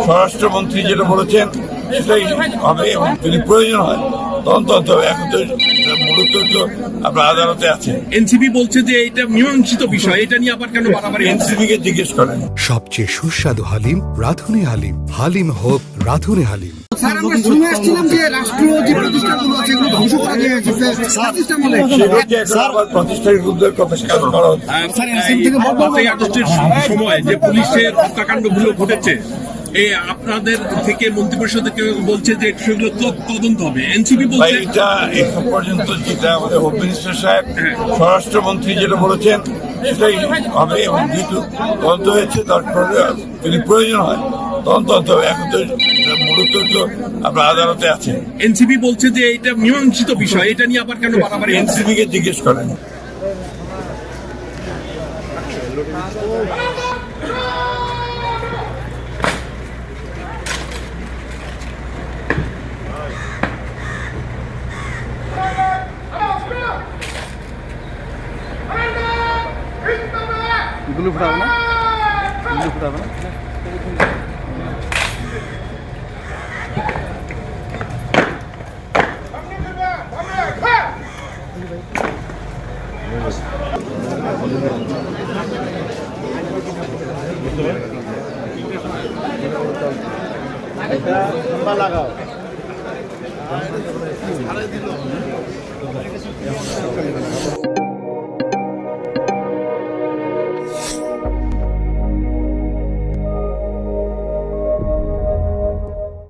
স্বরাষ্ট্রমন্ত্রী যেটা বলেছেন সেটাই হবে এবং যদি প্রয়োজন হয় তদন্ত হতে হবে। এখন তো মূলত তো আপনার আদালতে আছে। এনসিপি বলছে যে এটা মীমাংসিত বিষয়, এটা নিয়ে আবার কেন বাড়াবাড়ি? এনসিপি কে জিজ্ঞেস করেন। সবচেয়ে সুস্বাদু হালিম রাধুনী হালিম। হালিম হোক রাধুনী হালিম। স্যার, আমরা শুনে আসছিলাম যে রাষ্ট্রীয় যে প্রতিষ্ঠানগুলো আছে এগুলো ধ্বংস করা হয়েছে আবার প্রতিষ্ঠার বিরুদ্ধে কথা স্বীকার করা হচ্ছে। স্যার, এই আগস্টের সময় যে পুলিশের হত্যাকাণ্ডগুলো ঘটেছে, এই আপনাদের থেকে মন্ত্রিপরিষদে কেউ বলছে যে সেগুলো তদন্ত হবে, এনসিপি বলছে এটা এখন পর্যন্ত যেটা আমাদের হোম মিনিস্টার সাহেব স্বরাষ্ট্রমন্ত্রী যেটা বলেছেন সেটাই হবে এবং যেহেতু তদন্ত হয়েছে তারপরে যদি প্রয়োজন হয় তদন্ত হতে হবে। এখন তো মূলত তো আপনার আদালতে আছে। এনসিপি বলছে যে এটা মীমাংসিত বিষয়, এটা নিয়ে আবার কেন বাড়াবাড়ি? এনসিপি কে জিজ্ঞেস করেন। গুলো ফুটাবে না, গুলো ফুটাবে না। লাগাও।